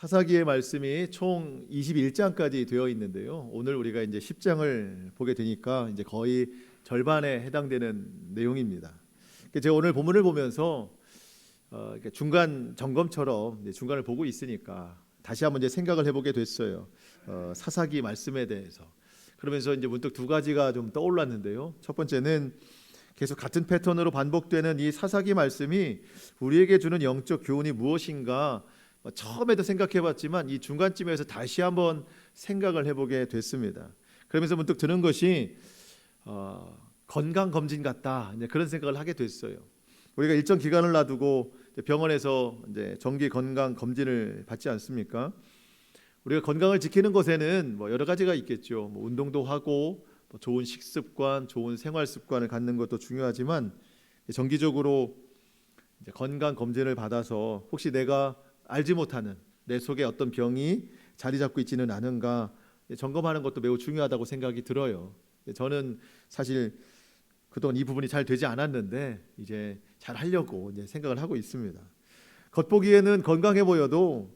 사사기의 말씀이 총 21장까지 되어 있는데요. 오늘 우리가 이제 10장을 보게 되니까 이제 거의 절반에 해당되는 내용입니다. 제가 오늘 본문을 보면서 중간 점검처럼 중간을 보고 있으니까 다시 한번 이제 생각을 해보게 됐어요. 사사기 말씀에 대해서. 그러면서 이제 문득 두 가지가 좀 떠올랐는데요. 첫 번째는 계속 같은 패턴으로 반복되는 이 사사기 말씀이 우리에게 주는 영적 교훈이 무엇인가 처음에도 생각해봤지만 이 중간쯤에서 다시 한번 생각을 해보게 됐습니다. 그러면서 문득 드는 것이 건강검진 같다, 이제 그런 생각을 하게 됐어요. 우리가 일정 기간을 놔두고 병원에서 이제 정기 건강 검진을 받지 않습니까? 우리가 건강을 지키는 것에는 여러 가지가 있겠죠. 운동도 하고 좋은 식습관, 좋은 생활 습관을 갖는 것도 중요하지만 정기적으로 이제 건강 검진을 받아서 혹시 내가 알지 못하는 내 속에 어떤 병이 자리 잡고 있지는 않은가 점검하는 것도 매우 중요하다고 생각이 들어요. 저는 사실 그동안 이 부분이 잘 되지 않았는데 이제 잘 하려고 이제 생각을 하고 있습니다. 겉보기에는 건강해 보여도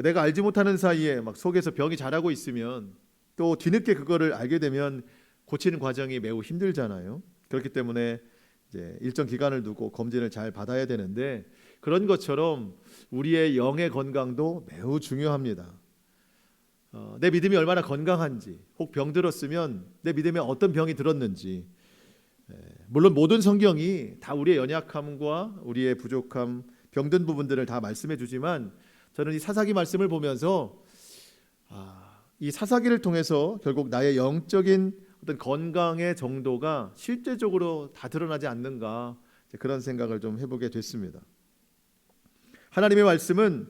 내가 알지 못하는 사이에 막 속에서 병이 자라고 있으면 또 뒤늦게 그거를 알게 되면 고치는 과정이 매우 힘들잖아요. 그렇기 때문에 이제 일정 기간을 두고 검진을 잘 받아야 되는데 그런 것처럼 우리의 영의 건강도 매우 중요합니다. 내 믿음이 얼마나 건강한지, 혹 병들었으면 내 믿음에 어떤 병이 들었는지. 물론 모든 성경이 다 우리의 연약함과 우리의 부족함, 병든 부분들을 다 말씀해 주지만 저는 이 사사기 말씀을 보면서 이 사사기를 통해서 결국 나의 영적인 어떤 건강의 정도가 실제적으로 다 드러나지 않는가, 그런 생각을 좀 해보게 됐습니다. 하나님의 말씀은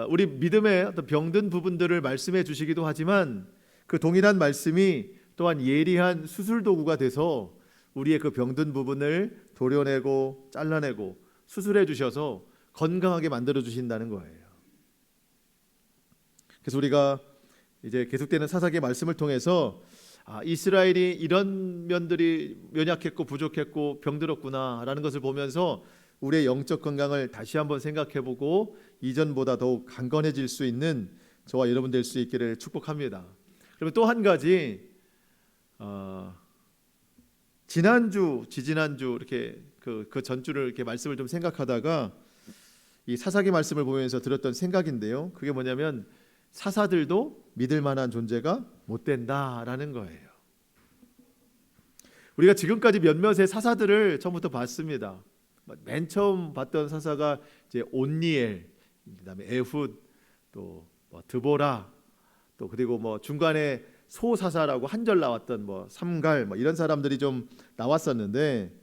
우리 믿음의 어떤 병든 부분들을 말씀해 주시기도 하지만 그 동일한 말씀이 또한 예리한 수술 도구가 돼서 우리의 그 병든 부분을 도려내고 잘라내고 수술해 주셔서 건강하게 만들어 주신다는 거예요. 그래서 우리가 이제 계속되는 사사기의 말씀을 통해서 이스라엘이 이런 면들이 연약했고 부족했고 병들었구나라는 것을 보면서 우리의 영적 건강을 다시 한번 생각해보고 이전보다 더욱 강건해질 수 있는 저와 여러분 될 수 있기를 축복합니다. 그리고 또 한 가지, 지난주, 지지난주 이렇게 그 전주를 이렇게 말씀을 좀 생각하다가 이 사사기 말씀을 보면서 들었던 생각인데요. 그게 뭐냐면 사사들도 믿을 만한 존재가 못 된다라는 거예요. 우리가 지금까지 몇몇의 사사들을 처음부터 봤습니다. 맨 처음 봤던 사사가 이제 온니엘, 그다음에 에훗, 또 드보라, 또 그리고 중간에 소사사라고 한 절 나왔던 삼갈 이런 사람들이 좀 나왔었는데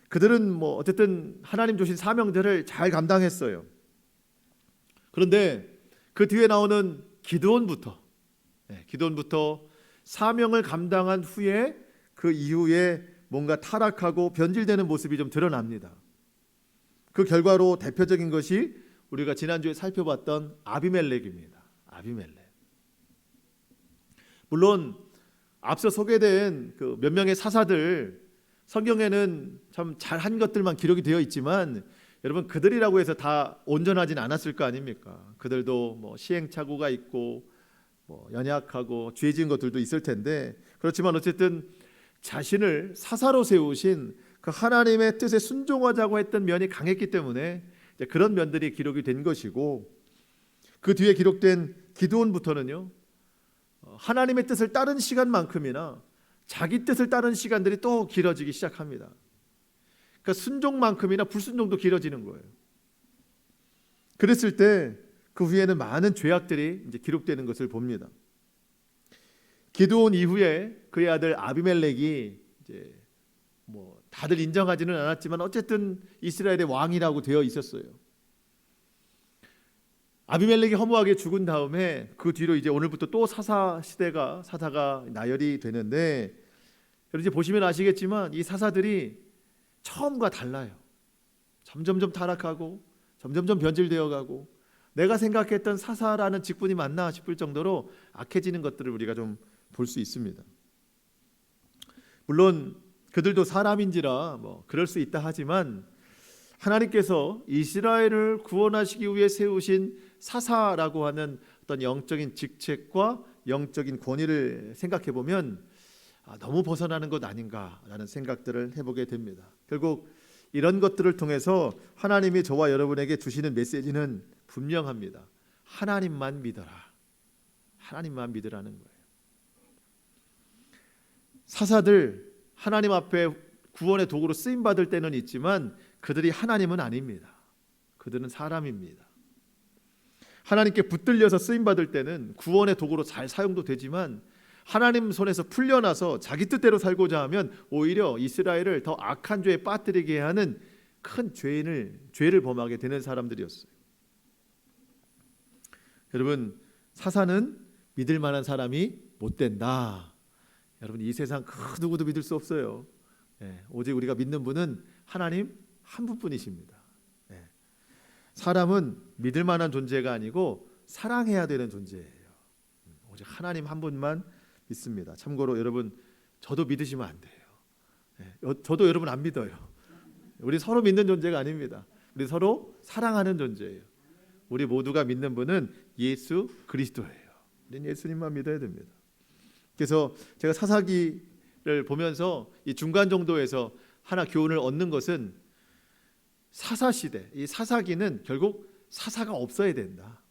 그들은 어쨌든 하나님 주신 사명들을 잘 감당했어요. 그런데 그 뒤에 나오는 기드온부터 사명을 감당한 후에 그 이후에 뭔가 타락하고 변질되는 모습이 좀 드러납니다. 그 결과로 대표적인 것이 우리가 지난주에 살펴봤던 아비멜렉입니다. 아비멜렉. 물론 앞서 소개된 그 몇 명의 사사들 성경에는 참 잘한 것들만 기록이 되어 있지만 여러분 그들이라고 해서 다 온전하진 않았을 거 아닙니까? 그들도 시행착오가 있고 연약하고 죄 지은 것들도 있을 텐데 그렇지만 어쨌든 자신을 사사로 세우신 그 하나님의 뜻에 순종하자고 했던 면이 강했기 때문에 그런 면들이 기록이 된 것이고 그 뒤에 기록된 기드온부터는요 하나님의 뜻을 따른 시간만큼이나 자기 뜻을 따른 시간들이 또 길어지기 시작합니다. 그러니까 순종만큼이나 불순종도 길어지는 거예요. 그랬을 때 그 후에는 많은 죄악들이 이제 기록되는 것을 봅니다. 기드온 이후에 그의 아들 아비멜렉이 이제 다들 인정하지는 않았지만 어쨌든 이스라엘의 왕이라고 되어 있었어요. 아비멜렉이 허무하게 죽은 다음에 그 뒤로 이제 오늘부터 또 사사가 나열이 되는데 여러분 이제 보시면 아시겠지만 이 사사들이 처음과 달라요. 점점점 타락하고 점점점 변질되어가고 내가 생각했던 사사라는 직분이 맞나 싶을 정도로 악해지는 것들을 우리가 좀 볼 수 있습니다. 물론 그들도 사람인지라 그럴 수 있다 하지만 하나님께서 이스라엘을 구원하시기 위해 세우신 사사라고 하는 어떤 영적인 직책과 영적인 권위를 생각해 보면 너무 벗어나는 것 아닌가라는 생각들을 해보게 됩니다. 결국 이런 것들을 통해서 하나님이 저와 여러분에게 주시는 메시지는 분명합니다. 하나님만 믿어라. 하나님만 믿으라는 거예요. 사사들 하나님 앞에 구원의 도구로 쓰임 받을 때는 있지만 그들이 하나님은 아닙니다. 그들은 사람입니다. 하나님께 붙들려서 쓰임 받을 때는 구원의 도구로 잘 사용도 되지만 하나님 손에서 풀려나서 자기 뜻대로 살고자 하면 오히려 이스라엘을 더 악한 죄에 빠뜨리게 하는 큰 죄를 범하게 되는 사람들이었어요. 여러분, 사사는 믿을 만한 사람이 못 된다. 여러분, 이 세상 그 누구도 믿을 수 없어요. 오직 우리가 믿는 분은 하나님 한 분뿐이십니다. 사람은 믿을 만한 존재가 아니고 사랑해야 되는 존재예요. 오직 하나님 한 분만 믿습니다. 참고로 여러분, 저도 믿으시면 안 돼요. 저도 여러분 안 믿어요. 우리 서로 믿는 존재가 아닙니다. 우리 서로 사랑하는 존재예요. 우리 모두가 믿는 분은 예수 그리스도예요. 우리는 예수님만 믿어야 됩니다. 그래서 제가 사사기를 보면서 이 중간 정도에서 하나 교훈을 얻는 것은 사사시대, 이 사사기는 결국 사사가 없어야 된다.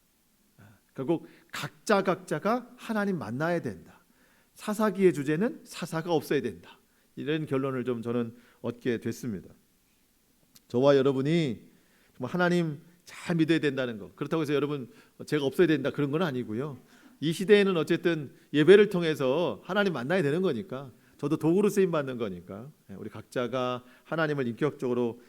결국 각자가 하나님 만나야 된다. 사사기의 주제는 사사가 없어야 된다. 이런 결론을 좀 저는 얻게 됐습니다. 저와 여러분이 정말 하나님 잘 믿어야 된다는 것, 그렇다고 해서 여러분 제가 없어야 된다 그런 건 아니고요. 이 시대에는 어쨌든 예배를 통해서 하나님 만나야 되는 거니까, 저도 도구로 쓰임 받는 거니까 우리 각자가 하나님을 인격적으로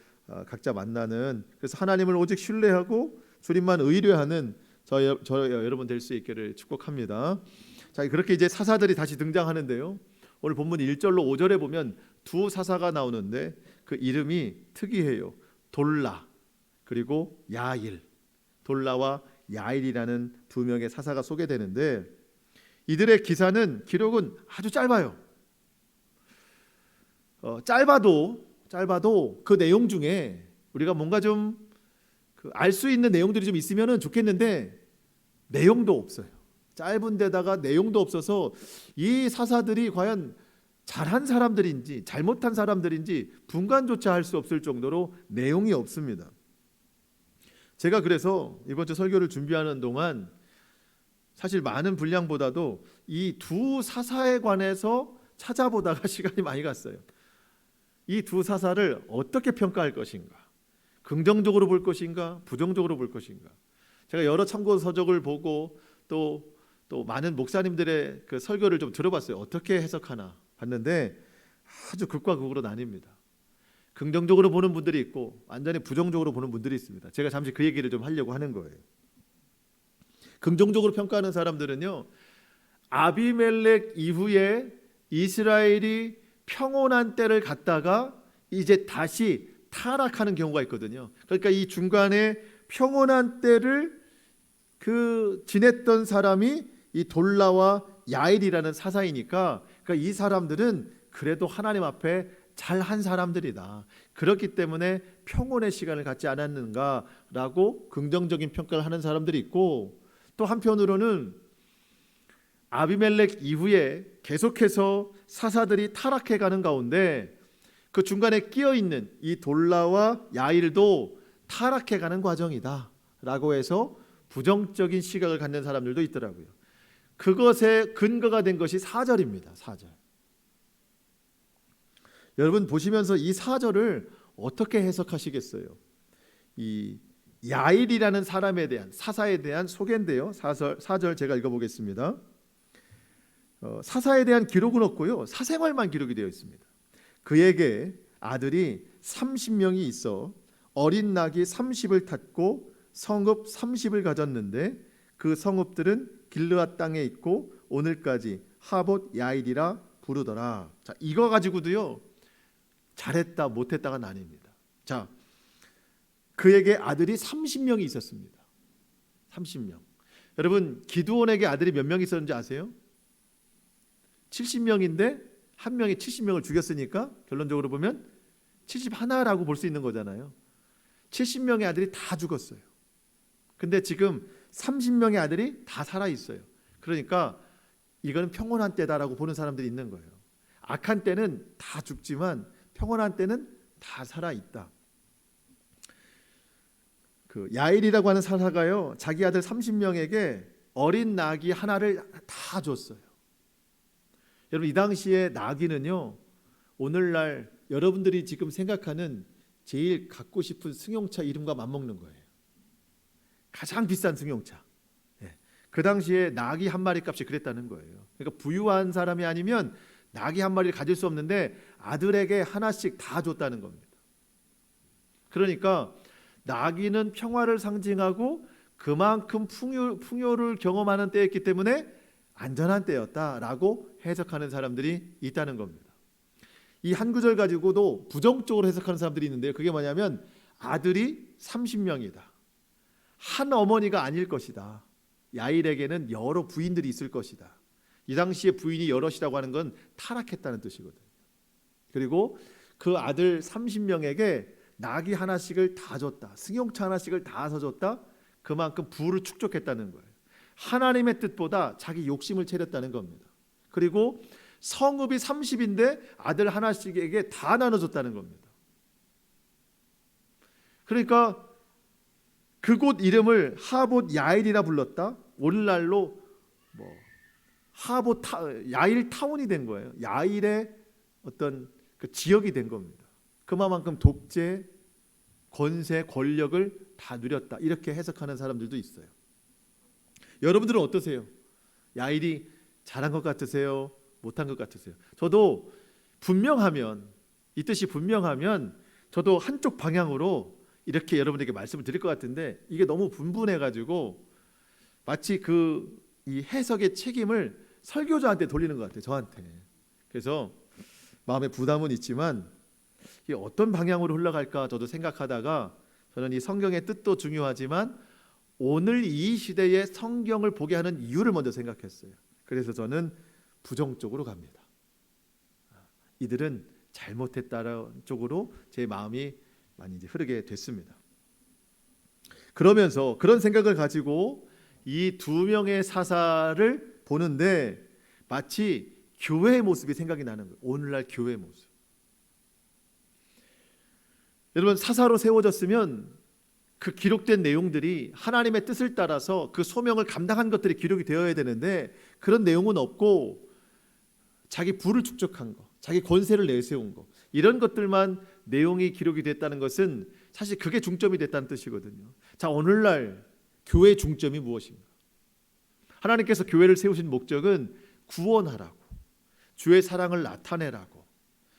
각자 만나는, 그래서 하나님을 오직 신뢰하고 주님만 의뢰하는 저 여러분 될 수 있기를 축복합니다. 자, 그렇게 이제 사사들이 다시 등장하는데요. 오늘 본문 1절로 5절에 보면 두 사사가 나오는데 그 이름이 특이해요. 돌라 그리고 야일. 돌라와 야일이라는 두 명의 사사가 소개되는데 이들의 기록은 아주 짧아요. 짧아도 그 내용 중에 우리가 뭔가 좀 알 수 있는 내용들이 좀 있으면 좋겠는데 내용도 없어요. 짧은 데다가 내용도 없어서 이 사사들이 과연 잘한 사람들인지 잘못한 사람들인지 분간조차 할 수 없을 정도로 내용이 없습니다. 제가 그래서 이번 주 설교를 준비하는 동안 사실 많은 분량보다도 이 두 사사에 관해서 찾아보다가 시간이 많이 갔어요. 이 두 사사를 어떻게 평가할 것인가? 긍정적으로 볼 것인가? 부정적으로 볼 것인가? 제가 여러 참고 서적을 보고 또 많은 목사님들의 그 설교를 좀 들어봤어요. 어떻게 해석하나 봤는데 아주 극과 극으로 나뉩니다. 긍정적으로 보는 분들이 있고 완전히 부정적으로 보는 분들이 있습니다. 제가 잠시 그 얘기를 좀 하려고 하는 거예요. 긍정적으로 평가하는 사람들은요, 아비멜렉 이후에 이스라엘이 평온한 때를 갔다가 이제 다시 타락하는 경우가 있거든요. 그러니까 이 중간에 평온한 때를 지냈던 사람이 이 돌라와 야일이라는 사사이니까, 그러니까 이 사람들은 그래도 하나님 앞에 잘한 사람들이다. 그렇기 때문에 평온의 시간을 갖지 않았는가라고 긍정적인 평가를 하는 사람들이 있고, 또 한편으로는 아비멜렉 이후에 계속해서 사사들이 타락해가는 가운데 그 중간에 끼어있는 이 돌라와 야일도 타락해가는 과정이다 라고 해서 부정적인 시각을 갖는 사람들도 있더라고요. 그것의 근거가 된 것이 4절입니다. 4절. 여러분 보시면서 이 4절을 어떻게 해석하시겠어요? 이 야일이라는 사람에 대한, 사사에 대한 소개인데요. 4절 제가 읽어보겠습니다. 사사에 대한 기록은 없고요, 사생활만 기록이 되어 있습니다. 그에게 아들이 30명이 있어 어린 낙이 30을 탔고 성읍 30을 가졌는데 그 성읍들은 길르앗 땅에 있고 오늘까지 하봇 야일이라 부르더라. 자, 이거 가지고도요 잘했다 못했다가 나뉩니다. 자, 그에게 아들이 30명이 있었습니다. 30명. 여러분, 기드온에게 아들이 몇 명 있었는지 아세요? 70명인데 한 명이 70명을 죽였으니까 결론적으로 보면 71라고 볼 수 있는 거잖아요. 70명의 아들이 다 죽었어요. 근데 지금 30명의 아들이 다 살아 있어요. 그러니까 이거는 평온한 때다라고 보는 사람들이 있는 거예요. 악한 때는 다 죽지만 평온한 때는 다 살아 있다. 그 야일이라고 하는 사사가요, 자기 아들 30명에게 어린 나귀 하나를 다 줬어요. 여러분, 이 당시에 나귀는요, 오늘날 여러분들이 지금 생각하는 제일 갖고 싶은 승용차 이름과 맞먹는 거예요. 가장 비싼 승용차. 그 당시에 나귀 한 마리 값이 그랬다는 거예요. 그러니까 부유한 사람이 아니면 나귀 한 마리를 가질 수 없는데 아들에게 하나씩 다 줬다는 겁니다. 그러니까 나귀는 평화를 상징하고 그만큼 풍요를 경험하는 때였기 때문에 안전한 때였다라고 해석하는 사람들이 있다는 겁니다. 이 한 구절 가지고도 부정적으로 해석하는 사람들이 있는데요. 그게 뭐냐면 아들이 30명이다. 한 어머니가 아닐 것이다. 야일에게는 여러 부인들이 있을 것이다. 이 당시에 부인이 여럿이라고 하는 건 타락했다는 뜻이거든요. 그리고 그 아들 30명에게 나귀 하나씩을 다 줬다. 승용차 하나씩을 다 사줬다. 그만큼 부를 축적했다는 거예요. 하나님의 뜻보다 자기 욕심을 차렸다는 겁니다. 그리고 성읍이 30인데 아들 하나씩에게 다 나눠줬다는 겁니다. 그러니까 그곳 이름을 하봇 야일이라 불렀다. 오늘날로 야일 타운이 된 거예요. 야일의 어떤 그 지역이 된 겁니다. 그만큼 독재, 권세, 권력을 다 누렸다. 이렇게 해석하는 사람들도 있어요. 여러분들은 어떠세요? 야일이 잘한 것 같으세요? 못한 것 같으세요? 저도 분명하면, 이 뜻이 분명하면 저도 한쪽 방향으로 이렇게 여러분에게 말씀을 드릴 것 같은데 이게 너무 분분해가지고 마치 이 해석의 책임을 설교자한테 돌리는 것 같아요. 저한테. 그래서 마음에 부담은 있지만 이게 어떤 방향으로 흘러갈까 저도 생각하다가 저는 이 성경의 뜻도 중요하지만 오늘 이 시대의 성경을 보게 하는 이유를 먼저 생각했어요. 그래서 저는 부정적으로 갑니다. 이들은 잘못했다는 쪽으로 제 마음이 많이 이제 흐르게 됐습니다. 그러면서 그런 생각을 가지고 이 두 명의 사사를 보는데 마치 교회의 모습이 생각이 나는 거예요. 오늘날 교회의 모습. 여러분, 사사로 세워졌으면 그 기록된 내용들이 하나님의 뜻을 따라서 그 소명을 감당한 것들이 기록이 되어야 되는데 그런 내용은 없고 자기 부를 축적한 거, 자기 권세를 내세운 거, 이런 것들만 내용이 기록이 됐다는 것은 사실 그게 중점이 됐다는 뜻이거든요. 자, 오늘날 교회의 중점이 무엇인가? 하나님께서 교회를 세우신 목적은 구원하라고, 주의 사랑을 나타내라고,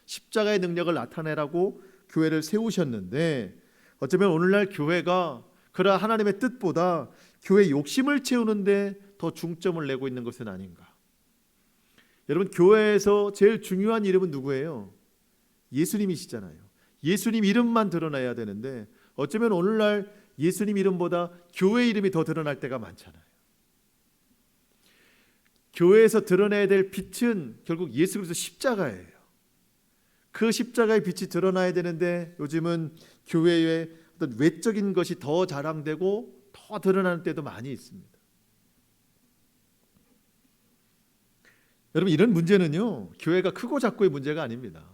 십자가의 능력을 나타내라고 교회를 세우셨는데 어쩌면 오늘날 교회가 그러한 하나님의 뜻보다 교회의 욕심을 채우는데 더 중점을 내고 있는 것은 아닌가? 여러분, 교회에서 제일 중요한 이름은 누구예요? 예수님이시잖아요. 예수님 이름만 드러나야 되는데 어쩌면 오늘날 예수님 이름보다 교회 이름이 더 드러날 때가 많잖아요. 교회에서 드러내야 될 빛은 결국 예수 그리스도 십자가예요. 그 십자가의 빛이 드러나야 되는데 요즘은 교회의 어떤 외적인 것이 더 자랑되고 더 드러나는 때도 많이 있습니다. 여러분, 이런 문제는요, 교회가 크고 작고의 문제가 아닙니다.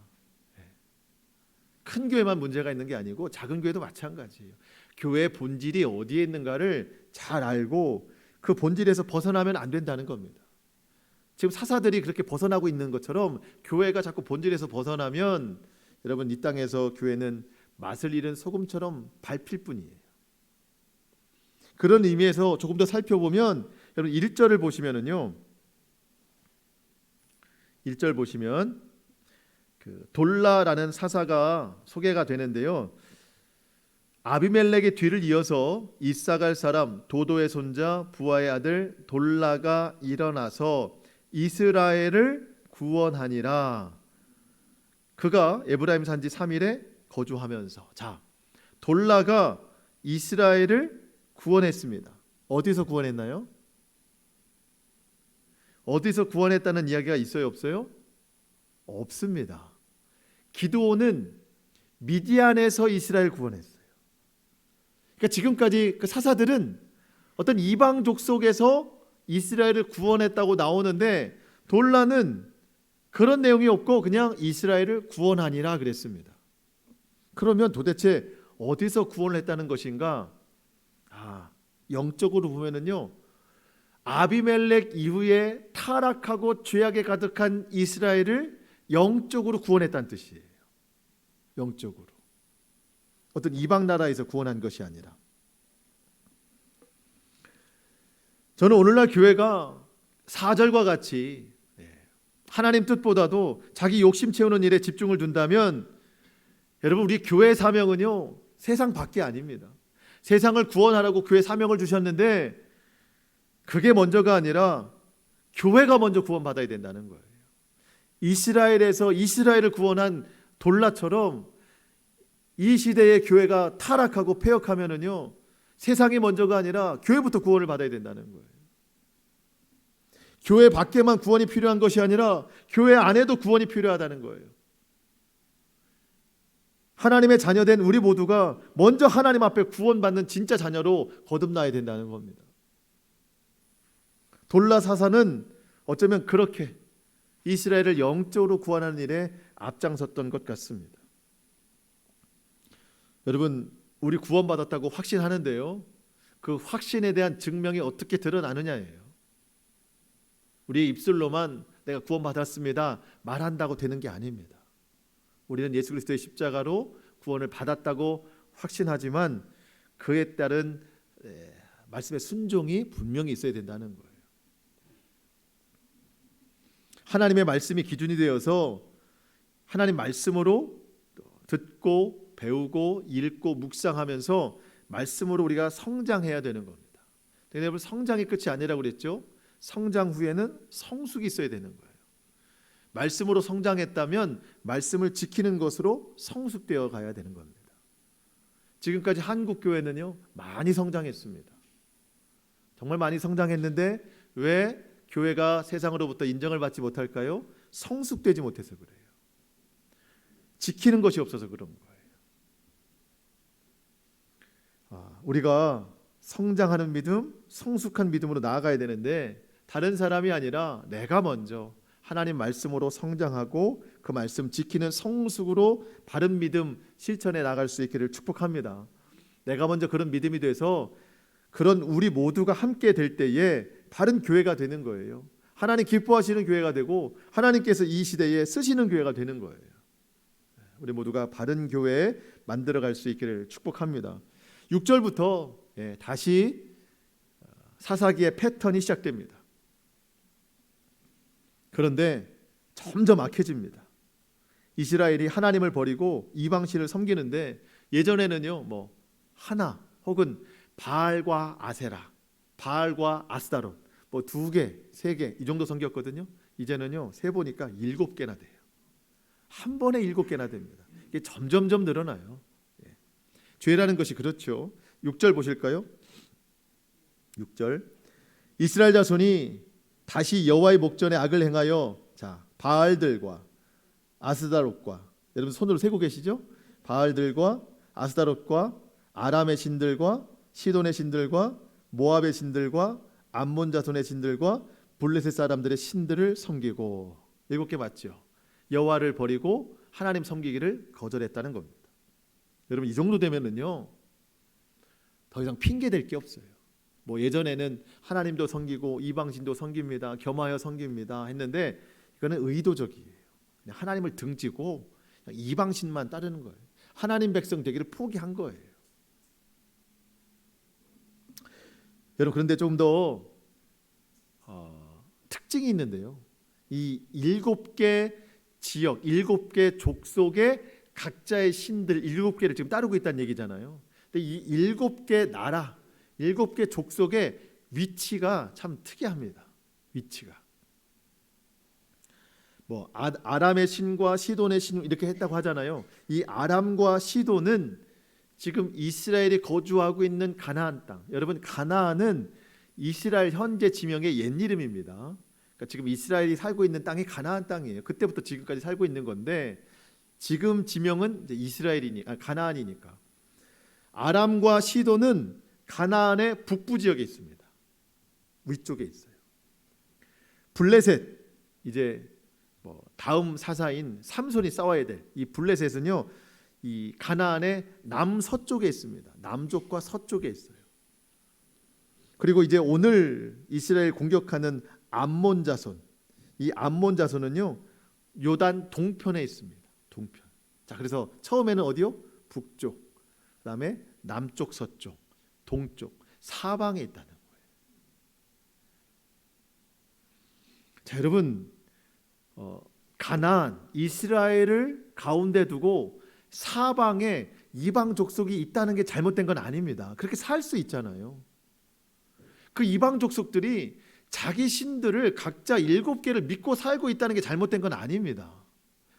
큰 교회만 문제가 있는 게 아니고 작은 교회도 마찬가지예요. 교회의 본질이 어디에 있는가를 잘 알고 그 본질에서 벗어나면 안 된다는 겁니다. 지금 사사들이 그렇게 벗어나고 있는 것처럼 교회가 자꾸 본질에서 벗어나면 여러분, 이 땅에서 교회는 맛을 잃은 소금처럼 밟힐 뿐이에요. 그런 의미에서 조금 더 살펴보면 여러분 1절을 보시면은요, 1절 보시면 그 돌라라는 사사가 소개가 되는데요. 아비멜렉의 뒤를 이어서 이사갈 사람 도도의 손자 부하의 아들 돌라가 일어나서 이스라엘을 구원하니라. 그가 에브라임 산지 3일에 거주하면서. 자, 돌라가 이스라엘을 구원했습니다. 어디서 구원했나요? 어디서 구원했다는 이야기가 있어요, 없어요? 없습니다. 기드온은 미디안에서 이스라엘 구원했어요. 그러니까 지금까지 그 사사들은 어떤 이방족 속에서 이스라엘을 구원했다고 나오는데 돌라는 그런 내용이 없고 그냥 이스라엘을 구원하니라 그랬습니다. 그러면 도대체 어디서 구원을 했다는 것인가? 영적으로 보면은요, 아비멜렉 이후에 타락하고 죄악에 가득한 이스라엘을 영적으로 구원했다는 뜻이에요. 영적으로. 어떤 이방 나라에서 구원한 것이 아니라. 저는 오늘날 교회가 4절과 같이 하나님 뜻보다도 자기 욕심 채우는 일에 집중을 둔다면, 여러분, 우리 교회의 사명은요, 세상 밖이 아닙니다. 세상을 구원하라고 교회 사명을 주셨는데 그게 먼저가 아니라 교회가 먼저 구원받아야 된다는 거예요. 이스라엘에서 이스라엘을 구원한 돌라처럼 이 시대의 교회가 타락하고 폐역하면은요, 세상이 먼저가 아니라 교회부터 구원을 받아야 된다는 거예요. 교회 밖에만 구원이 필요한 것이 아니라 교회 안에도 구원이 필요하다는 거예요. 하나님의 자녀된 우리 모두가 먼저 하나님 앞에 구원받는 진짜 자녀로 거듭나야 된다는 겁니다. 돌라 사사는 어쩌면 그렇게 이스라엘을 영적으로 구원하는 일에 앞장섰던 것 같습니다. 여러분, 우리 구원받았다고 확신하는데요, 그 확신에 대한 증명이 어떻게 드러나느냐예요. 우리의 입술로만 내가 구원받았습니다 말한다고 되는 게 아닙니다. 우리는 예수 그리스도의 십자가로 구원을 받았다고 확신하지만 그에 따른 말씀의 순종이 분명히 있어야 된다는 거예요. 하나님의 말씀이 기준이 되어서 하나님 말씀으로 듣고 배우고 읽고 묵상하면서 말씀으로 우리가 성장해야 되는 겁니다. 여러분, 성장이 끝이 아니라고 그랬죠. 성장 후에는 성숙이 있어야 되는 거예요. 말씀으로 성장했다면 말씀을 지키는 것으로 성숙되어 가야 되는 겁니다. 지금까지 한국 교회는요, 많이 성장했습니다. 정말 많이 성장했는데 왜 교회가 세상으로부터 인정을 받지 못할까요? 성숙되지 못해서 그래요. 지키는 것이 없어서 그런 거예요. 우리가 성장하는 믿음, 성숙한 믿음으로 나아가야 되는데 다른 사람이 아니라 내가 먼저 하나님 말씀으로 성장하고 그 말씀 지키는 성숙으로 바른 믿음 실천해 나갈 수 있기를 축복합니다. 내가 먼저 그런 믿음이 돼서 그런 우리 모두가 함께 될 때에 바른 교회가 되는 거예요. 하나님 기뻐하시는 교회가 되고 하나님께서 이 시대에 쓰시는 교회가 되는 거예요. 우리 모두가 바른 교회 만들어갈 수 있기를 축복합니다. 6절부터 다시 사사기의 패턴이 시작됩니다. 그런데 점점 악해집니다. 이스라엘이 하나님을 버리고 이방신을 섬기는데 예전에는요, 하나 혹은 바알과 아세라, 바알과 아스다롯, 2개, 3개 이 정도 섬겼거든요. 이제는요, 세 보니까 7개나 돼요. 한 번에 7개나 됩니다. 이게 점점점 늘어나요. 죄라는 것이 그렇죠. 6절 보실까요? 6절, 이스라엘 자손이 다시 여호와의 목전에 악을 행하여 바알들과 아스다롯과, 여러분 손으로 세고 계시죠? 바알들과 아스다롯과 아람의 신들과 시돈의 신들과 모압의 신들과 암몬 자손의 신들과 블레셋 사람들의 신들을 섬기고, 7개 맞죠? 여호와를 버리고 하나님 섬기기를 거절했다는 겁니다. 여러분, 이 정도 되면은요, 더 이상 핑계 댈 게 없어요. 예전에는 하나님도 섬기고 이방신도 섬깁니다, 겸하여 섬깁니다 했는데 이거는 의도적이에요. 그냥 하나님을 등지고 그냥 이방신만 따르는 거예요. 하나님 백성 되기를 포기한 거예요. 여러분, 그런데 조금 더 특징이 있는데요, 이 7개 지역, 7개 족속의 각자의 신들 7개를 지금 따르고 있다는 얘기잖아요. 근데 이 7개 나라, 7개 족속의 위치가 참 특이합니다. 위치가 아람의 신과 시돈의 신 이렇게 했다고 하잖아요. 이 아람과 시돈은 지금 이스라엘이 거주하고 있는 가나안 땅. 여러분, 가나안은 이스라엘 현재 지명의 옛 이름입니다. 그러니까 지금 이스라엘이 살고 있는 땅이 가나안 땅이에요. 그때부터 지금까지 살고 있는 건데 지금 지명은 이제 가나안이니까. 아람과 시돈은 가나안의 북부 지역에 있습니다. 위쪽에 있어요. 블레셋, 이제 다음 사사인 삼손이 싸워야 될 이 블레셋은요, 이 가나안의 남서쪽에 있습니다. 남쪽과 서쪽에 있어요. 그리고 이제 오늘 이스라엘 공격하는 암몬 자손, 이 암몬 자손은요, 요단 동편에 있습니다. 동편. 자, 그래서 처음에는 어디요? 북쪽, 그다음에 남쪽, 서쪽, 동쪽, 사방에 있다는 거예요. 자, 여러분, 가나안, 이스라엘을 가운데 두고 사방에 이방 족속이 있다는 게 잘못된 건 아닙니다. 그렇게 살 수 있잖아요. 그 이방 족속들이 자기 신들을 각자 7개를 믿고 살고 있다는 게 잘못된 건 아닙니다.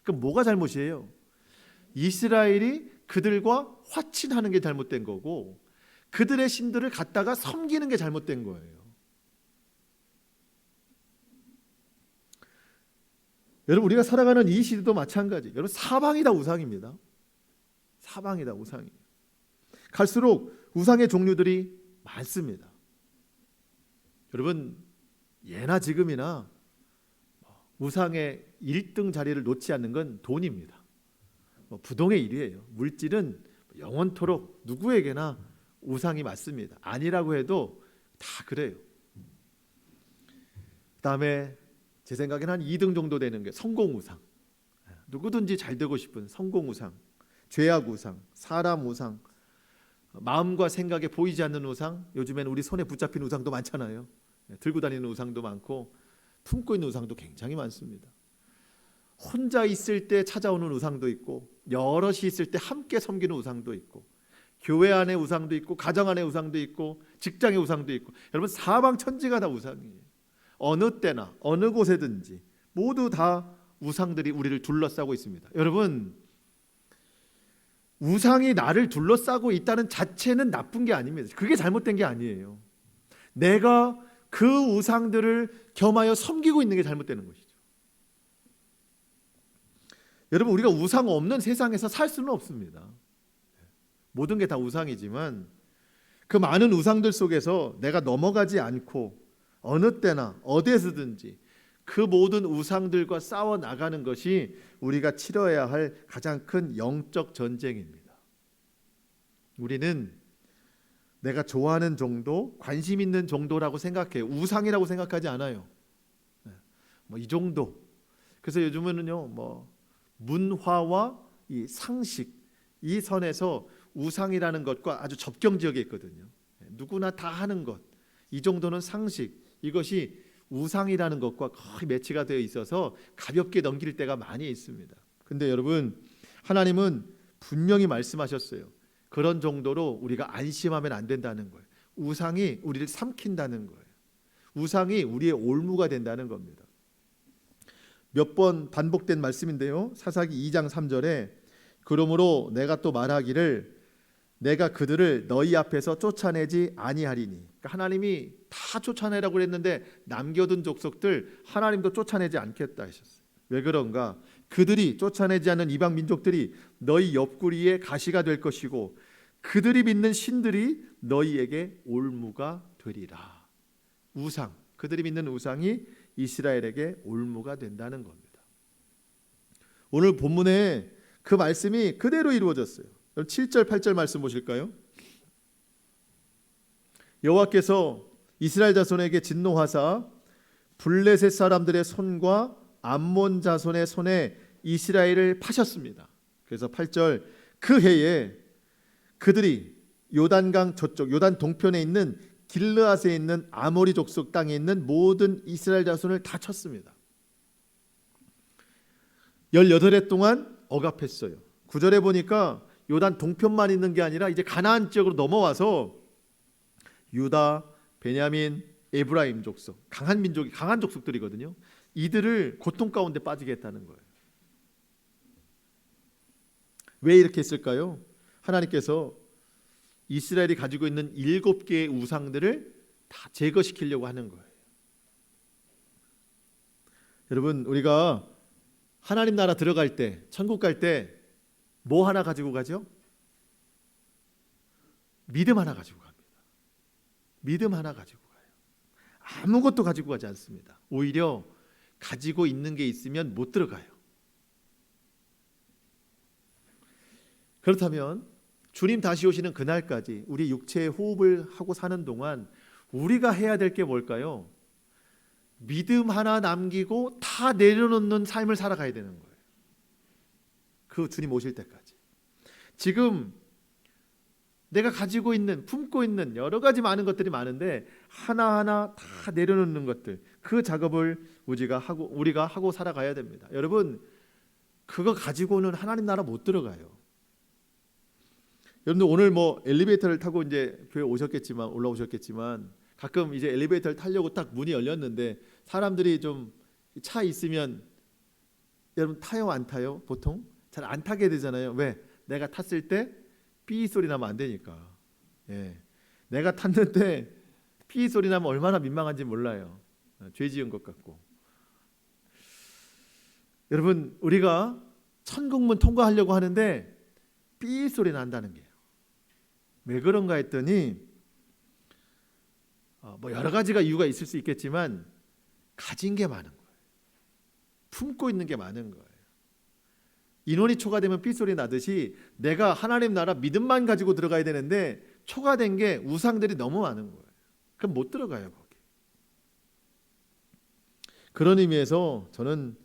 그럼 뭐가 잘못이에요? 이스라엘이 그들과 화친하는 게 잘못된 거고, 그들의 신들을 갖다가 섬기는 게 잘못된 거예요. 여러분, 우리가 살아가는 이 시대도 마찬가지. 여러분, 사방이 다 우상입니다. 사방이 다 우상이에요. 갈수록 우상의 종류들이 많습니다. 여러분, 예나 지금이나 우상의 1등 자리를 놓지 않는 건 돈입니다. 부동의 일이에요. 물질은 영원토록 누구에게나 우상이 맞습니다. 아니라고 해도 다 그래요. 그다음에 제 생각에는 한 2등 정도 되는 게 성공 우상. 누구든지 잘 되고 싶은 성공 우상, 죄악 우상, 사람 우상, 마음과 생각에 보이지 않는 우상. 요즘에는 우리 손에 붙잡힌 우상도 많잖아요. 들고 다니는 우상도 많고 품고 있는 우상도 굉장히 많습니다. 혼자 있을 때 찾아오는 우상도 있고, 여럿이 있을 때 함께 섬기는 우상도 있고, 교회 안에 우상도 있고, 가정 안에 우상도 있고, 직장의 우상도 있고. 여러분, 사방 천지가 다 우상이에요. 어느 때나 어느 곳에든지 모두 다 우상들이 우리를 둘러싸고 있습니다. 여러분, 우상이 나를 둘러싸고 있다는 자체는 나쁜 게 아닙니다. 그게 잘못된 게 아니에요. 내가 그 우상들을 겸하여 섬기고 있는 게 잘못되는 것이죠. 여러분, 우리가 우상 없는 세상에서 살 수는 없습니다. 모든 게 다 우상이지만 그 많은 우상들 속에서 내가 넘어가지 않고 어느 때나 어디에서든지 그 모든 우상들과 싸워 나가는 것이 우리가 치러야 할 가장 큰 영적 전쟁입니다. 우리는 내가 좋아하는 정도, 관심 있는 정도라고 생각해요. 우상이라고 생각하지 않아요. 이 정도. 그래서 요즘은요, 문화와 이 상식, 이 선에서 우상이라는 것과 아주 접경 지역에 있거든요. 누구나 다 하는 것, 이 정도는 상식, 이것이 우상이라는 것과 거의 매치가 되어 있어서 가볍게 넘길 때가 많이 있습니다. 근데 여러분, 하나님은 분명히 말씀하셨어요. 그런 정도로 우리가 안심하면 안 된다는 거예요. 우상이 우리를 삼킨다는 거예요. 우상이 우리의 올무가 된다는 겁니다. 몇 번 반복된 말씀인데요, 사사기 2장 3절에 그러므로 내가 또 말하기를 내가 그들을 너희 앞에서 쫓아내지 아니하리니. 그러니까 하나님이 다 쫓아내라고 그랬는데 남겨둔 족속들 하나님도 쫓아내지 않겠다 하셨어요. 왜 그런가? 그들이 쫓아내지 않는 이방 민족들이 너희 옆구리에 가시가 될 것이고 그들이 믿는 신들이 너희에게 올무가 되리라. 우상, 그들이 믿는 우상이 이스라엘에게 올무가 된다는 겁니다. 오늘 본문에 그 말씀이 그대로 이루어졌어요. 7절 8절 말씀 보실까요? 여호와께서 이스라엘 자손에게 진노하사 블레셋 사람들의 손과 암몬 자손의 손에 이스라엘을 파셨습니다. 그래서 8절, 그 해에 그들이 요단강 저쪽 요단 동편에 있는 길르앗에 있는 아모리 족속 땅에 있는 모든 이스라엘 자손을 다 쳤습니다. 18해 동안 억압했어요. 9절에 보니까 요단 동편만 있는 게 아니라 이제 가나안 지역으로 넘어와서 유다, 베냐민, 에브라임 족속, 강한 민족이 강한 족속들이거든요. 이들을 고통 가운데 빠지게 했다는 거예요. 왜 이렇게 했을까요? 하나님께서 이스라엘이 가지고 있는 7개의 우상들을 다 제거시키려고 하는 거예요. 여러분, 우리가 하나님 나라 들어갈 때, 천국 갈 때 뭐 하나 가지고 가죠? 믿음 하나 가지고 갑니다. 믿음 하나 가지고 가요. 아무것도 가지고 가지 않습니다. 오히려 가지고 있는 게 있으면 못 들어가요. 그렇다면 주님 다시 오시는 그날까지 우리 육체의 호흡을 하고 사는 동안 우리가 해야 될 게 뭘까요? 믿음 하나 남기고 다 내려놓는 삶을 살아가야 되는 거예요. 그 주님 오실 때까지. 지금 내가 가지고 있는, 품고 있는 여러 가지 많은 것들이 많은데 하나하나 다 내려놓는 것들, 그 작업을 우리가 하고 살아가야 됩니다. 여러분, 그거 가지고는 하나님 나라 못 들어가요. 여러분들 오늘 뭐 엘리베이터를 타고 이제 교회 오셨겠지만, 올라오셨겠지만 가끔 이제 엘리베이터를 타려고 딱 문이 열렸는데 사람들이 좀 차 있으면 여러분 타요, 안 타요? 보통 잘 안 타게 되잖아요. 왜? 내가 탔을 때 삐 소리 나면 안 되니까. 예. 내가 탔는데 삐 소리 나면 얼마나 민망한지 몰라요. 죄 지은 것 같고. 여러분, 우리가 천국문 통과하려고 하는데 삐 소리 난다는 게요. 왜 그런가 했더니 뭐 여러 가지가 이유가 있을 수 있겠지만 가진 게 많은 거예요. 품고 있는 게 많은 거예요. 인원이 초과되면 삐소리 나듯이 내가 하나님 나라 믿음만 가지고 들어가야 되는데 초과된 게 우상들이 너무 많은 거예요. 그럼 못 들어가요, 거기. 그런 의미에서 저는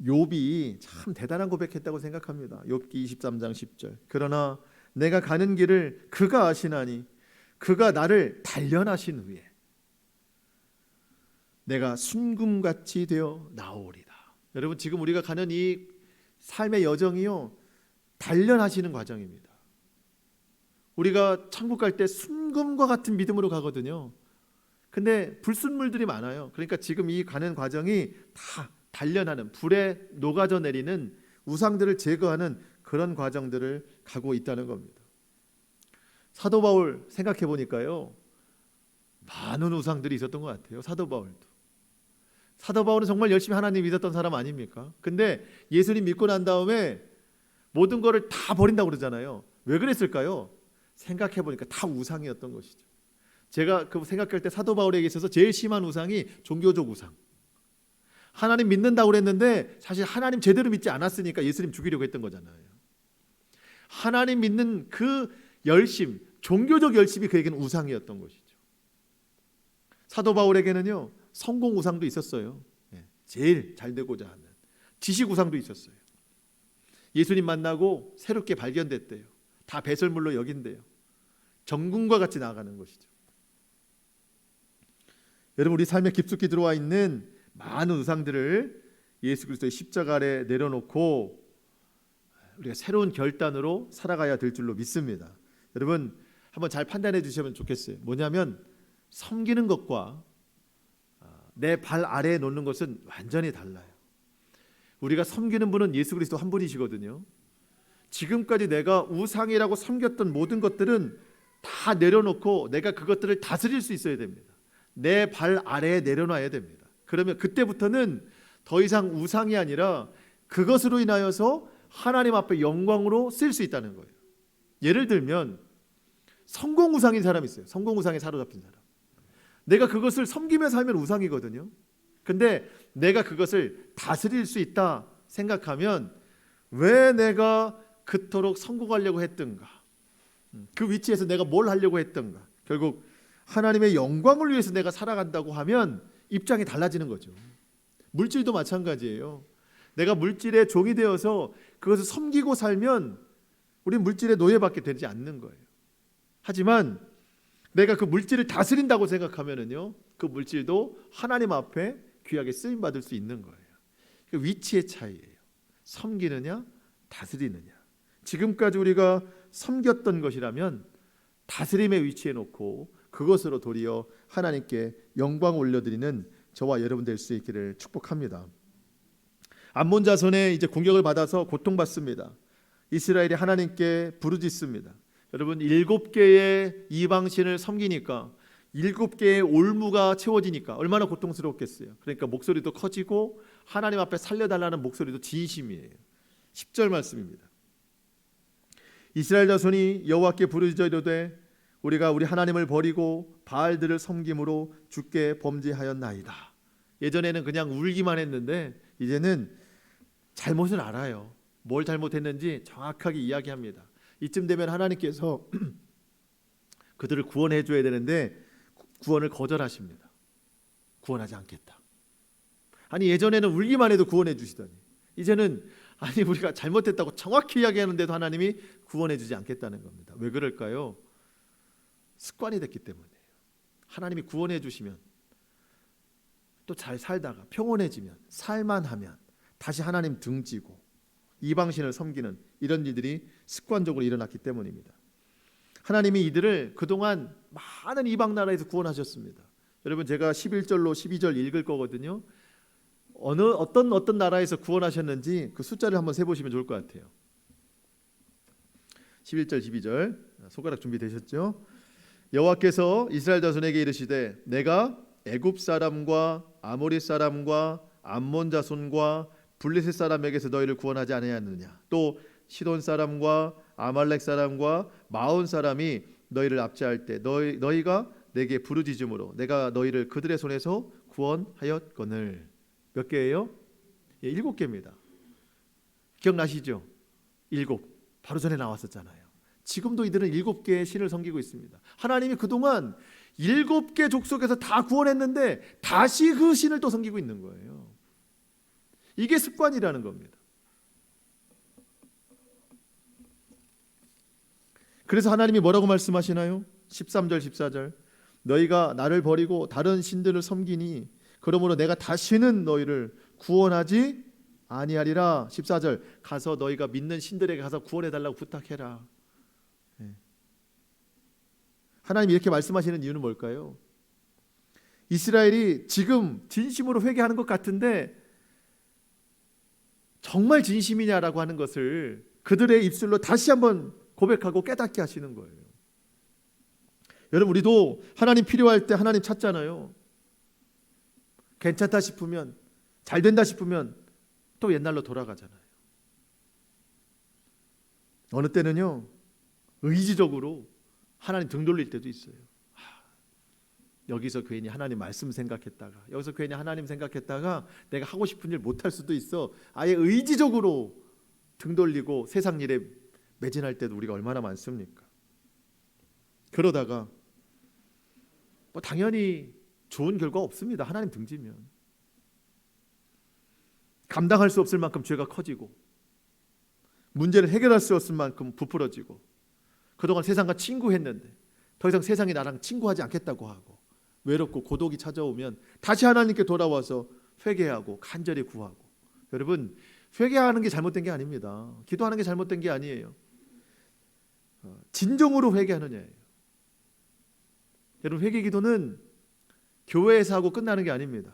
욥이 참 대단한 고백했다고 생각합니다. 욥기 23장 10절. 그러나 내가 가는 길을 그가 아시나니 그가 나를 단련하신 후에 내가 순금같이 되어 나오리다. 여러분, 지금 우리가 가는 이 삶의 여정이요, 단련하시는 과정입니다. 우리가 천국 갈 때 순금과 같은 믿음으로 가거든요. 근데 불순물들이 많아요. 그러니까 지금 이 가는 과정이 다 단련하는, 불에 녹아져 내리는, 우상들을 제거하는 그런 과정들을 가고 있다는 겁니다. 사도 바울 생각해 보니까요, 많은 우상들이 있었던 것 같아요. 사도 바울은 정말 열심히 하나님 믿었던 사람 아닙니까? 근데 예수님 믿고 난 다음에 모든 거를 다 버린다고 그러잖아요. 왜 그랬을까요? 생각해 보니까 다 우상이었던 것이죠. 제가 그 생각할 때 사도 바울에게 있어서 제일 심한 우상이 종교적 우상. 하나님 믿는다고 그랬는데 사실 하나님 제대로 믿지 않았으니까 예수님 죽이려고 했던 거잖아요. 하나님 믿는 그 열심, 종교적 열심이 그에게는 우상이었던 것이죠. 사도 바울에게는요, 성공 우상도 있었어요. 제일 잘 되고자 하는 지식 우상도 있었어요. 예수님 만나고 새롭게 발견됐대요. 다 배설물로 여긴대요. 정금과 같이 나아가는 것이죠. 여러분, 우리 삶에 깊숙이 들어와 있는 많은 우상들을 예수 그리스도의 십자가 아래 내려놓고 우리가 새로운 결단으로 살아가야 될 줄로 믿습니다. 여러분, 한번 잘 판단해 주시면 좋겠어요. 뭐냐면 섬기는 것과 내 발 아래에 놓는 것은 완전히 달라요. 우리가 섬기는 분은 예수 그리스도 한 분이시거든요. 지금까지 내가 우상이라고 섬겼던 모든 것들은 다 내려놓고 내가 그것들을 다스릴 수 있어야 됩니다. 내 발 아래에 내려놔야 됩니다. 그러면 그때부터는 더 이상 우상이 아니라 그것으로 인하여서 하나님 앞에 영광으로 쓸 수 있다는 거예요. 예를 들면 성공 우상인 사람이 있어요. 성공 우상에 사로잡힌 사람. 내가 그것을 섬기며 살면 우상이거든요. 근데 내가 그것을 다스릴 수 있다 생각하면 왜 내가 그토록 성공하려고 했던가, 그 위치에서 내가 뭘 하려고 했던가, 결국 하나님의 영광을 위해서 내가 살아간다고 하면 입장이 달라지는 거죠. 물질도 마찬가지예요. 내가 물질의 종이 되어서 그것을 섬기고 살면 우리 물질의 노예밖에 되지 않는 거예요. 하지만 내가 그 물질을 다스린다고 생각하면은요, 그 물질도 하나님 앞에 귀하게 쓰임 받을 수 있는 거예요. 그 위치의 차이예요. 섬기느냐, 다스리느냐. 지금까지 우리가 섬겼던 것이라면 다스림의 위치에 놓고 그것으로 도리어 하나님께 영광을 올려드리는 저와 여러분 될 수 있기를 축복합니다. 암몬 자손의 이제 공격을 받아서 고통받습니다. 이스라엘이 하나님께 부르짖습니다. 여러분, 7개의 이방신을 섬기니까 7개의 올무가 채워지니까 얼마나 고통스럽겠어요. 그러니까 목소리도 커지고 하나님 앞에 살려달라는 목소리도 진심이에요. 10절 말씀입니다. 이스라엘 자손이 여호와께 부르짖어 이르되 우리가 우리 하나님을 버리고 바알들을 섬김으로 주께 범죄하였나이다. 예전에는 그냥 울기만 했는데 이제는 잘못을 알아요. 뭘 잘못했는지 정확하게 이야기합니다. 이쯤 되면 하나님께서 그들을 구원해 줘야 되는데 구원을 거절하십니다. 구원하지 않겠다. 아니 예전에는 울기만 해도 구원해 주시더니 이제는 아니 우리가 잘못했다고 정확히 이야기하는데도 하나님이 구원해 주지 않겠다는 겁니다. 왜 그럴까요? 습관이 됐기 때문이에요. 하나님이 구원해 주시면 또 잘 살다가 평온해지면 살만하면 다시 하나님 등지고 이방신을 섬기는 이런 일들이 습관적으로 일어났기 때문입니다. 하나님이 이들을 그동안 많은 이방 나라에서 구원하셨습니다. 여러분 제가 11절로 12절 읽을 거거든요. 어떤 나라에서 구원하셨는지 그 숫자를 한번 세보시면 좋을 것 같아요. 11절 12절 손가락 준비되셨죠? 여호와께서 이스라엘 자손에게 이르시되 내가 애굽 사람과 아모리 사람과 암몬 자손과 블레셋 사람에게서 너희를 구원하지 아니하였느냐. 또 시돈 사람과 아말렉 사람과 마온 사람이 너희를 압제할 때 너희가 내게 부르짖음으로 내가 너희를 그들의 손에서 구원하였거늘. 몇 개예요? 7개입니다. 기억나시죠? 7. 바로 전에 나왔었잖아요. 지금도 이들은 7개의 신을 섬기고 있습니다. 하나님이 그동안 7개 족속에서 다 구원했는데 다시 그 신을 또 섬기고 있는 거예요. 이게 습관이라는 겁니다. 그래서 하나님이 뭐라고 말씀하시나요? 13절 14절 너희가 나를 버리고 다른 신들을 섬기니 그러므로 내가 다시는 너희를 구원하지 아니하리라. 14절 가서 너희가 믿는 신들에게 가서 구원해달라고 부탁해라. 하나님이 이렇게 말씀하시는 이유는 뭘까요? 이스라엘이 지금 진심으로 회개하는 것 같은데 정말 진심이냐라고 하는 것을 그들의 입술로 다시 한번 고백하고 깨닫게 하시는 거예요. 여러분 우리도 하나님 필요할 때 하나님 찾잖아요. 괜찮다 싶으면 잘 된다 싶으면 또 옛날로 돌아가잖아요. 어느 때는요 의지적으로 하나님 등 돌릴 때도 있어요. 여기서 괜히 하나님 말씀 생각했다가 여기서 괜히 하나님 생각했다가 내가 하고 싶은 일 못할 수도 있어. 아예 의지적으로 등 돌리고 세상 일에 매진할 때도 우리가 얼마나 많습니까? 그러다가 뭐 당연히 좋은 결과 없습니다. 하나님 등지면 감당할 수 없을 만큼 죄가 커지고 문제를 해결할 수 없을 만큼 부풀어지고 그동안 세상과 친구했는데 더 이상 세상이 나랑 친구하지 않겠다고 하고 외롭고 고독이 찾아오면 다시 하나님께 돌아와서 회개하고 간절히 구하고. 여러분 회개하는 게 잘못된 게 아닙니다. 기도하는 게 잘못된 게 아니에요. 진정으로 회개하느냐예요. 여러분 회개 기도는 교회에서 하고 끝나는 게 아닙니다.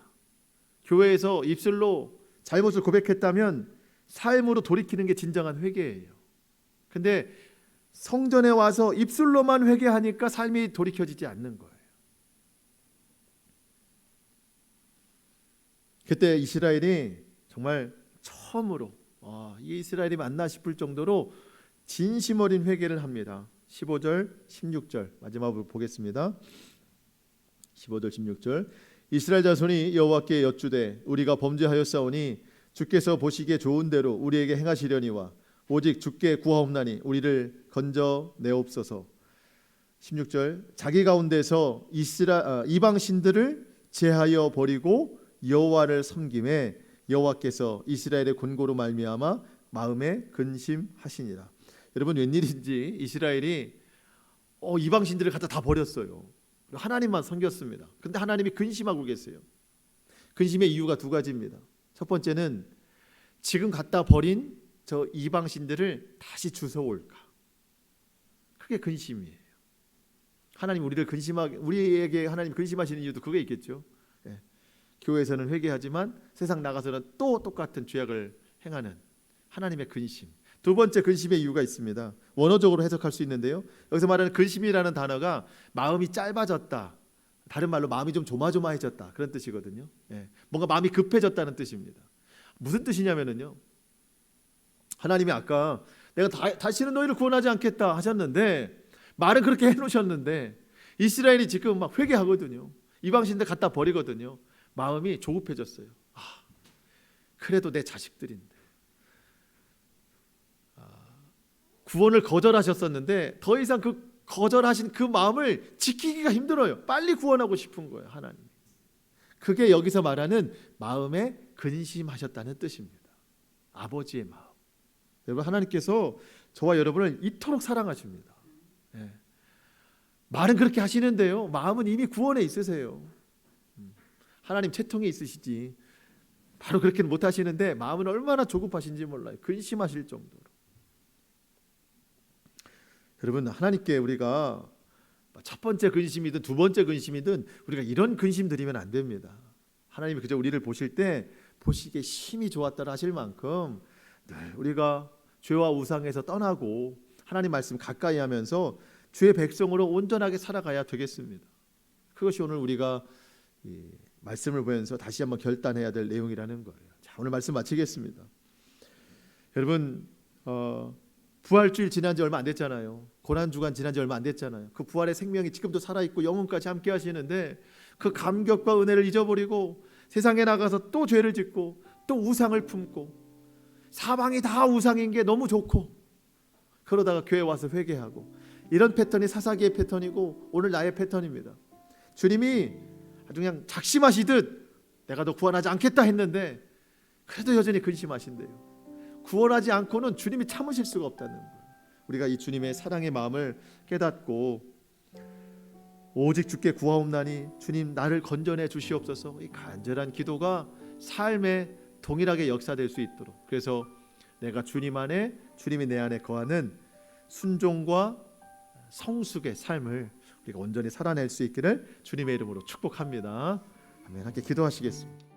교회에서 입술로 잘못을 고백했다면 삶으로 돌이키는 게 진정한 회개예요. 근데 성전에 와서 입술로만 회개하니까 삶이 돌이켜지지 않는 거예요. 그때 이스라엘이 정말 처음으로 이 이스라엘이 맞나 싶을 정도로 진심 어린 회개를 합니다. 15절 16절 마지막으로 보겠습니다. 15절 16절 이스라엘 자손이 여호와께 여쭈되 우리가 범죄하였사오니 주께서 보시기에 좋은 대로 우리에게 행하시려니와 오직 주께 구하옵나니 우리를 건져 내옵소서. 16절 자기 가운데서 이방 신들을 제하여 버리고 여호와를 섬김에 여호와께서 이스라엘의 권고로 말미암아 마음에 근심하시니라. 여러분 웬일인지 이스라엘이 이방 신들을 갖다 다 버렸어요. 하나님만 섬겼습니다. 그런데 하나님이 근심하고 계세요. 근심의 이유가 두 가지입니다. 첫 번째는 지금 갖다 버린 저 이방 신들을 다시 주워올까. 그게 근심이에요. 하나님 우리에게 하나님 근심하시는 이유도 그게 있겠죠. 교회에서는 회개하지만 세상 나가서는 또 똑같은 죄악을 행하는 하나님의 근심. 두 번째 근심의 이유가 있습니다. 원어적으로 해석할 수 있는데요. 여기서 말하는 근심이라는 단어가 마음이 짧아졌다. 다른 말로 마음이 좀 조마조마해졌다. 그런 뜻이거든요. 뭔가 마음이 급해졌다는 뜻입니다. 무슨 뜻이냐면요. 하나님이 아까 내가 다시는 너희를 구원하지 않겠다 하셨는데 말은 그렇게 해놓으셨는데 이스라엘이 지금 막 회개하거든요. 이방신들 갖다 버리거든요. 마음이 조급해졌어요. 그래도 내 자식들인데. 구원을 거절하셨었는데 더 이상 그 거절하신 그 마음을 지키기가 힘들어요. 빨리 구원하고 싶은 거예요, 하나님. 그게 여기서 말하는 마음에 근심하셨다는 뜻입니다. 아버지의 마음. 여러분, 하나님께서 저와 여러분을 이토록 사랑하십니다. 말은 그렇게 하시는데요, 마음은 이미 구원에 있으세요. 하나님 채통이 있으시지 바로 그렇게는 못 하시는데 마음은 얼마나 조급하신지 몰라요. 근심하실 정도로. 여러분, 하나님께 우리가 첫 번째 근심이든 두 번째 근심이든 우리가 이런 근심 드리면 안 됩니다. 하나님이 그저 우리를 보실 때 보시기에 심히 좋았다라 하실 만큼 늘 우리가 죄와 우상에서 떠나고 하나님 말씀 가까이 하면서 주의 백성으로 온전하게 살아가야 되겠습니다. 그것이 오늘 우리가 이 말씀을 보면서 다시 한번 결단해야 될 내용이라는 거예요. 자, 오늘 말씀 마치겠습니다. 여러분, 부활주일 지난 지 얼마 안 됐잖아요. 고난주간 지난 지 얼마 안 됐잖아요. 그 부활의 생명이 지금도 살아있고 영혼까지 함께 하시는데 그 감격과 은혜를 잊어버리고 세상에 나가서 또 죄를 짓고 또 우상을 품고 사방이 다 우상인 게 너무 좋고 그러다가 교회 와서 회개하고 이런 패턴이 사사기의 패턴이고 오늘 나의 패턴입니다. 주님이 아주 그냥 작심하시듯 내가 너 구원하지 않겠다 했는데 그래도 여전히 근심하신대요. 구원하지 않고는 주님이 참으실 수가 없다는 거예요. 우리가 이 주님의 사랑의 마음을 깨닫고 오직 주께 구하옵나니 주님 나를 건져내 주시옵소서, 이 간절한 기도가 삶에 동일하게 역사될 수 있도록, 그래서 내가 주님 안에, 주님이 내 안에 거하는 순종과 성숙의 삶을 우리가 온전히 살아낼 수 있기를 주님의 이름으로 축복합니다. 아멘. 함께 기도하시겠습니다.